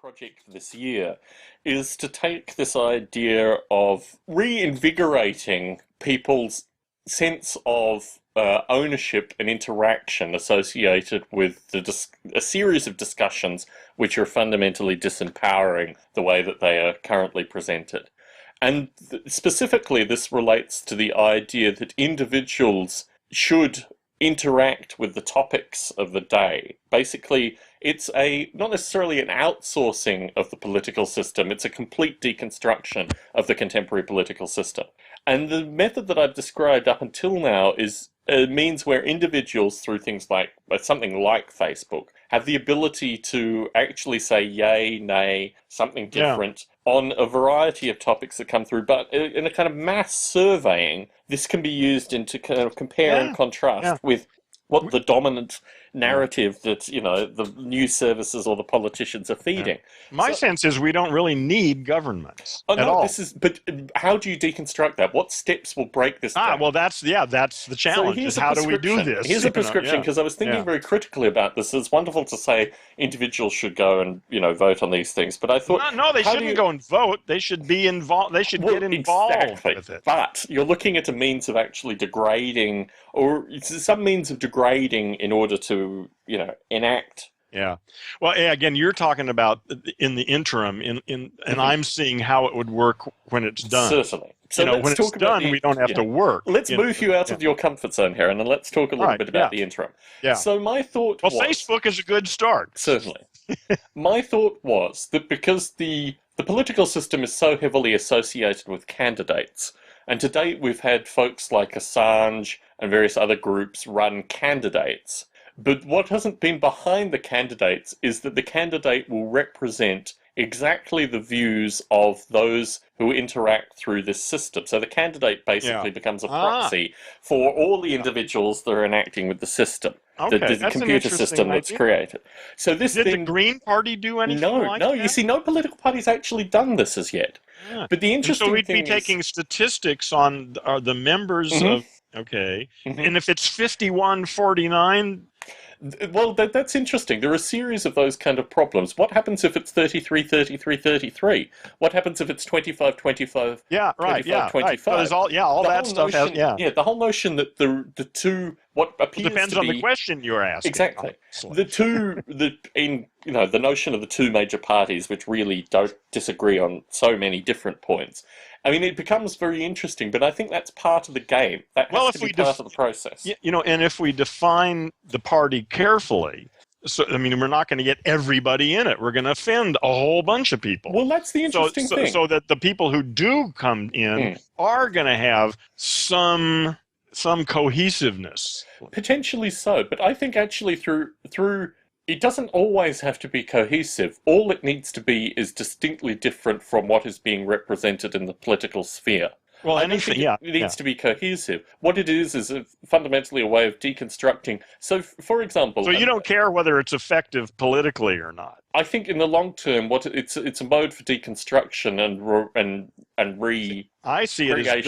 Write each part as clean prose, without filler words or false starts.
project this year is to take this idea of reinvigorating people's sense of ownership and interaction associated with a series of discussions which are fundamentally disempowering the way that they are currently presented. And specifically, this relates to the idea that individuals should interact with the topics of the day. Basically, it's not necessarily an outsourcing of the political system, it's a complete deconstruction of the contemporary political system. And the method that I've described up until now means where individuals, through things like something like Facebook, have the ability to actually say yay, nay, something different on a variety of topics that come through. But in a kind of mass surveying, this can be used to kind of compare and contrast with what the dominant narrative that, the news services or the politicians are feeding. My sense is we don't really need government at all. But how do you deconstruct that? What steps will break this down? Well, that's the challenge. How do we do this? Here's a prescription, because I was thinking very critically about this. It's wonderful to say individuals should go and, vote on these things, but I thought... No, they shouldn't go and vote. They should be involved. They should get involved with it. But you're looking at a means of actually degrading, or some means of degrading in order to, enact. Yeah. Well, again, you're talking about in the interim, and I'm seeing how it would work when it's done. Certainly. So when it's done, we don't have to work. Let's move you out of your comfort zone here, and then let's talk a little bit about the interim. Yeah. So my thought was... Well, Facebook is a good start. Certainly. My thought was that because the political system is so heavily associated with candidates, and to date we've had folks like Assange and various other groups run candidates, but what hasn't been behind the candidates is that the candidate will represent exactly the views of those who interact through this system. So the candidate basically becomes a proxy for all the individuals that are enacting with the system, the computer system that's created. So this Did the Green Party do anything like that? No, you see, no political party's actually done this as yet. Yeah. But the interesting thing so we'd be taking statistics on the members of... Okay. And if it's 51-49... Well, that's interesting. There are a series of those kind of problems. What happens if it's 33-33-33? What happens if it's 25-25? Yeah, right. 25-25? So there's all that stuff. The whole notion that the two what appears depends to be, on the question you're asking. Exactly. The notion of the two major parties, which really don't disagree on so many different points. I mean, it becomes very interesting, but I think that's part of the game. That has to be part of the process. And if we define the party carefully, so I mean, we're not going to get everybody in it. We're going to offend a whole bunch of people. Well, that's the interesting thing. So that the people who do come in are going to have some cohesiveness. Potentially so, but I think actually through it doesn't always have to be cohesive. All it needs to be is distinctly different from what is being represented in the political sphere. Well, it needs to be cohesive. What it is fundamentally a way of deconstructing. So, for example... So you don't care whether it's effective politically or not? I think in the long term, it's a mode for deconstruction and I see it as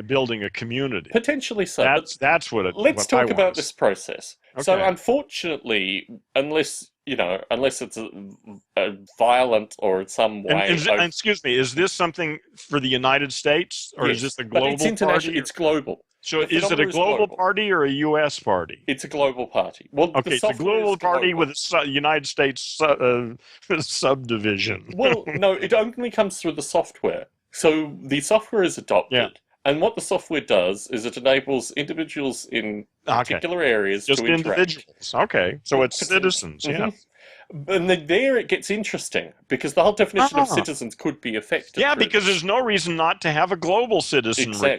building a community. Potentially so. That's what it. Let's talk about this process. Okay. So, unfortunately, unless it's a violent or in some way... excuse me, is this something for the United States, or is this a global it's international, party? It's global. So is it a global party or a U.S. party? It's a global party. Well, okay, it's a global party with a United States subdivision. Well, no, it only comes through the software. So the software is adopted. And what the software does is it enables individuals in particular areas to interact. Just individuals. Okay. So it's citizens, And then there it gets interesting, because the whole definition of citizens could be affected. Yeah, because there's no reason not to have a global citizenry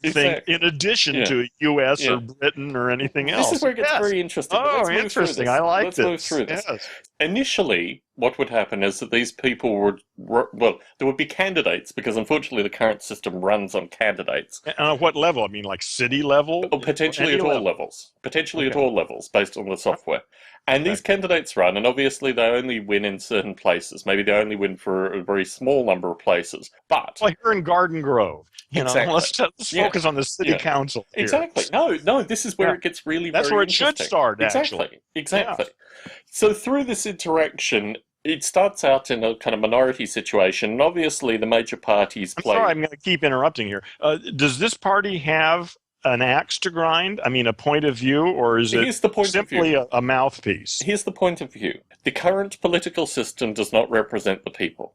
thing in addition to US or Britain or anything else. This is where it gets very interesting. Oh, interesting. I like this. Let's move through this. Yes. Initially, what would happen is that these people would, there would be candidates, because unfortunately the current system runs on candidates. And at what level? I mean, like city level? Or potentially at all levels. Potentially at all levels, based on the software. And these candidates run, and obviously they only win in certain places. Maybe they only win for a very small number of places. But like here in Garden Grove, let's focus on the city council here. Exactly. No, this is where it gets really That's very where it should start, Exactly. Yeah. So through this interaction, it starts out in a kind of minority situation, and obviously the major parties I'm play. sorry, I'm going to keep interrupting here. Does this party have an axe to grind? I mean, a point of view, or is it Here's the point of simply view. a mouthpiece? Here's the point of view. The current political system does not represent the people.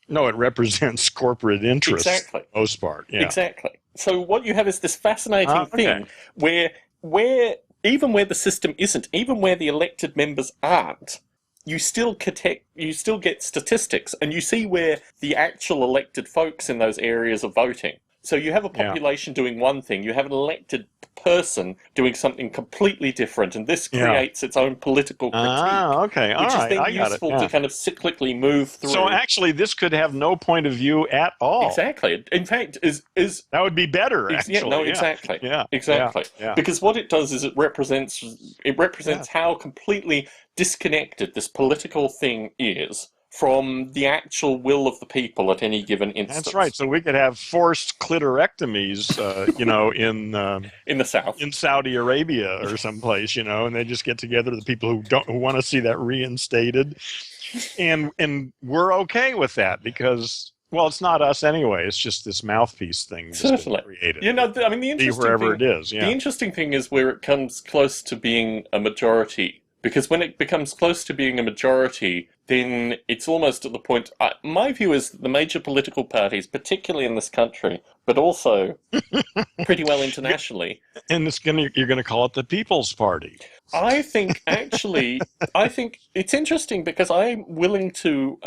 No, it represents corporate interests Exactly. for the most part. Yeah. Exactly. So what you have is this fascinating Okay. thing where even where the system isn't, even where the elected members aren't, you still get statistics, and you see where the actual elected folks in those areas are voting. So you have a Yeah. population doing one thing, you have an elected person doing something completely different, and this Yeah. creates its own political critique, Okay. All which is right. then I got it. useful Yeah. to kind of cyclically move through. So actually, this could have no point of view at all. Exactly. In fact, is That would be better, actually. yeah, no, exactly. Yeah. Exactly. Yeah. Because what it does is it represents how completely disconnected this political thing is from the actual will of the people at any given instance. That's right. So we could have forced clitorectomies, in the South. in Saudi Arabia or someplace, and they just get together, the people who want to see that reinstated, and we're okay with that because, well, it's not us anyway. It's just this mouthpiece thing that's Certainly. been created. I mean, the interesting wherever thing, it is. Yeah. The interesting thing is where it comes close to being a majority. Because when it becomes close to being a majority, then it's almost at the point. My view is that the major political parties, particularly in this country, but also pretty well internationally, And you're going to call it the People's Party. I think it's interesting because I'm willing to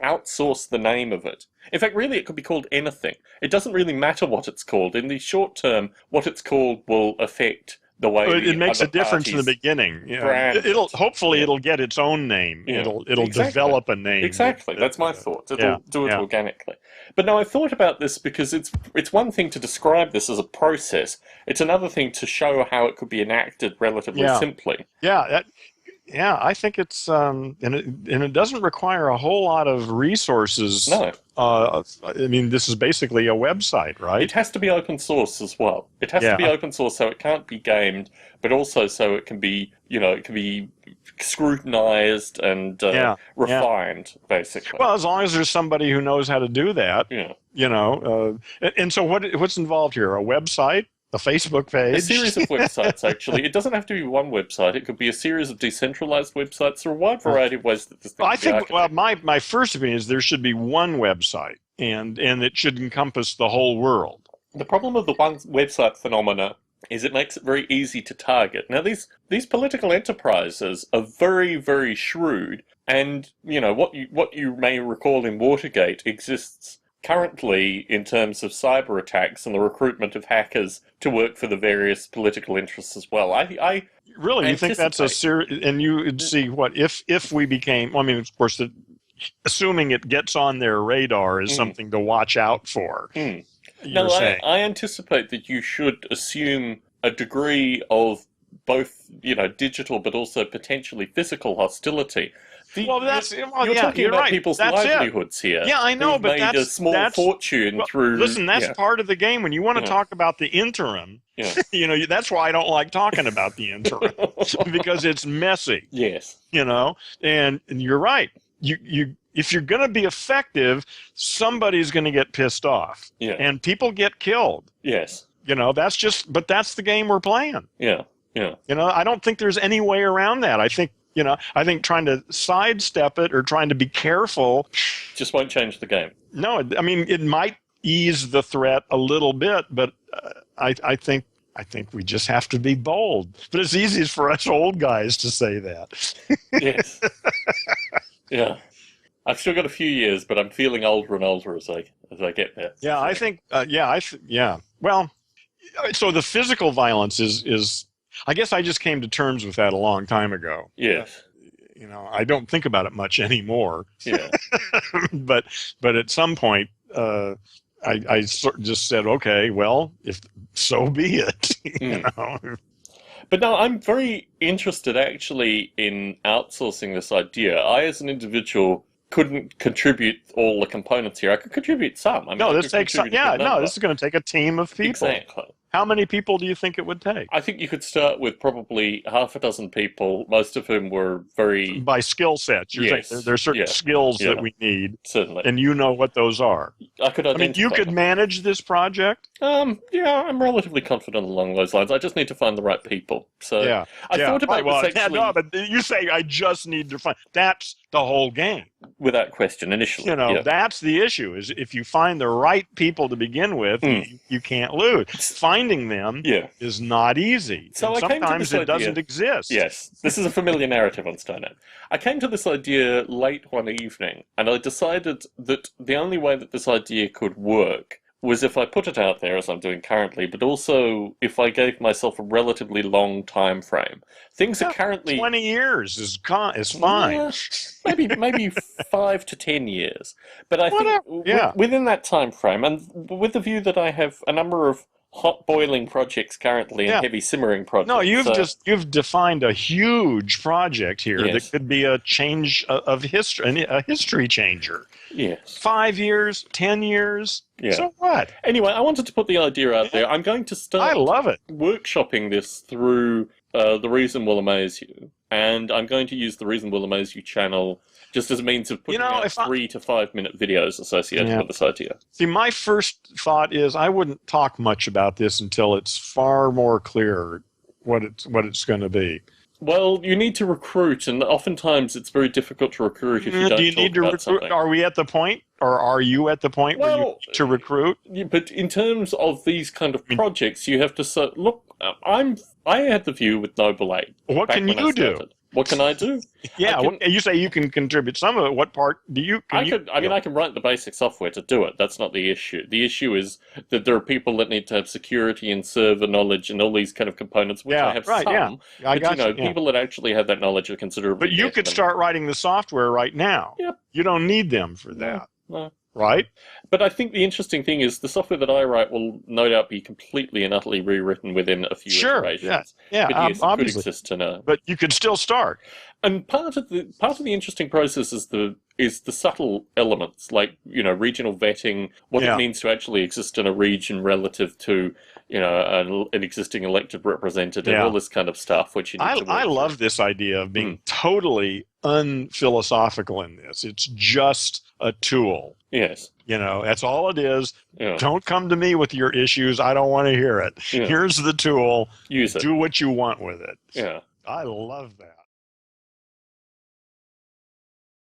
outsource the name of it. In fact, really, it could be called anything. It doesn't really matter what it's called. In the short term, what it's called will affect the way It makes a other difference in the parties beginning. brand it. It'll get its own name. Yeah. It'll Exactly. develop a name. Exactly, that's my thought. It'll do it yeah. organically. But no, I thought about this because it's one thing to describe this as a process. It's another thing to show how it could be enacted relatively simply. Yeah, I think it's and it doesn't require a whole lot of resources. No. I mean, this is basically a website, right? It has to be open source as well. It has to be open source so it can't be gamed, but also so it can be, scrutinized and refined, basically. Well, as long as there's somebody who knows how to do that. Yeah. And so what's involved here? A website? A Facebook page? A series of websites, actually. It doesn't have to be one website. It could be a series of decentralized websites. There are a wide variety of ways that this thing can be architected. My first opinion is there should be one website, and it should encompass the whole world. The problem with the one website phenomena is it makes it very easy to target. Now, these political enterprises are very, very shrewd, and what you may recall in Watergate exists currently in terms of cyber attacks and the recruitment of hackers to work for the various political interests as well. I really, you think that's a serious? And you would see what if we became? Well, I mean, of course, assuming it gets on their radar is something to watch out for. No, I anticipate that you should assume a degree of both, digital but also potentially physical hostility. You're talking about right. people's that's livelihoods here. Yeah, I know, but made a small fortune through. Listen, that's part of the game. When you want to talk about the interim, that's why I don't like talking about the interim because it's messy. Yes. And you're right. You if you're going to be effective, somebody's going to get pissed off. Yeah. And people get killed. Yes. But that's the game we're playing. Yeah. Yeah. I don't think there's any way around that. I think trying to sidestep it or trying to be careful just won't change the game. No, I mean, it might ease the threat a little bit, but I think we just have to be bold. But it's easiest for us old guys to say that. Yes. Yeah. I've still got a few years, but I'm feeling older and older as I get there. Yeah, I think. Well, so the physical violence is. I guess I just came to terms with that a long time ago. Yes. I don't think about it much anymore. Yeah. but at some point, I just said, okay, well, if so be it. But no, I'm very interested actually in outsourcing this idea. I, as an individual, couldn't contribute all the components here. I could contribute some. This takes some. Yeah, no, this is going to take a team of people. Exactly. How many people do you think it would take? I think you could start with probably half a dozen people, most of whom were very, By skill sets, you're saying yes, there are certain yeah, skills that yeah, we need, certainly. and you know what those are. I could I mean, you identify could them. manage this project. Yeah, I'm relatively confident along those lines. I just need to find the right people. So Yeah, I yeah, thought right. about Well, this yeah, no, actually but you say I just need to find. That's the whole game. without question initially. Yeah. That's the issue. Is if you find the right people to begin with, Mm. you can't lose. Finding them Yeah. is not easy, So and I came to sometimes this it idea. doesn't exist. Yes, this is a familiar narrative on Stonehead. I came to this idea late one evening, and I decided that the only way that this idea could work was if I put it out there, as I'm doing currently, but also if I gave myself a relatively long time frame. Things are Yeah, currently 20 years is fine. maybe 5 to 10 years, but I think Whatever. Yeah. within that time frame, and with the view that I have a number of hot boiling projects currently and Yeah. heavy simmering No, projects. you've defined a huge project here that Yes. could be a change of history, a history changer. Yes. 5 years, 10 years. Yeah. So what? Anyway, I wanted to put the idea out there. I'm going to I start love it. workshopping this through The Reason Will Amaze You, and I'm going to use the Reason Will Amaze You channel just as a means of putting out 3 to 5 minute videos associated with this idea. See, my first thought is I wouldn't talk much about this until it's far more clear what it's going to be. Well, you need to recruit, and oftentimes it's very difficult to recruit if you don't Do you talk need to about recruit? something. Are we at the point, or are you at the point where you need to recruit? Yeah, but in terms of these kind of projects, you have to say, look, I had the view with Noble 8. What can you do? What can I do? Yeah, you say you can contribute some of it. What part do you? I can write the basic software to do it. That's not the issue. The issue is that there are people that need to have security and server knowledge and all these kind of components, which I have some. Yeah. But people that actually have that knowledge are considerably. But you could start writing the software right now. Yep. You don't need them for that. No. Right? But I think the interesting thing is the software that I write will no doubt be completely and utterly rewritten within a few iterations. Yeah, but yes, obviously. it could exist to know. But you could still start. And part of the interesting process is the subtle elements, like regional vetting, what it means to actually exist in a region relative to an existing elected representative, all this kind of stuff. Which you need to I love this idea of being totally unphilosophical in this. It's just a tool. Yes. That's all it is. Yeah. Don't come to me with your issues. I don't want to hear it. Yeah. Here's the tool. Use it. Do what you want with it. Yeah. I love that.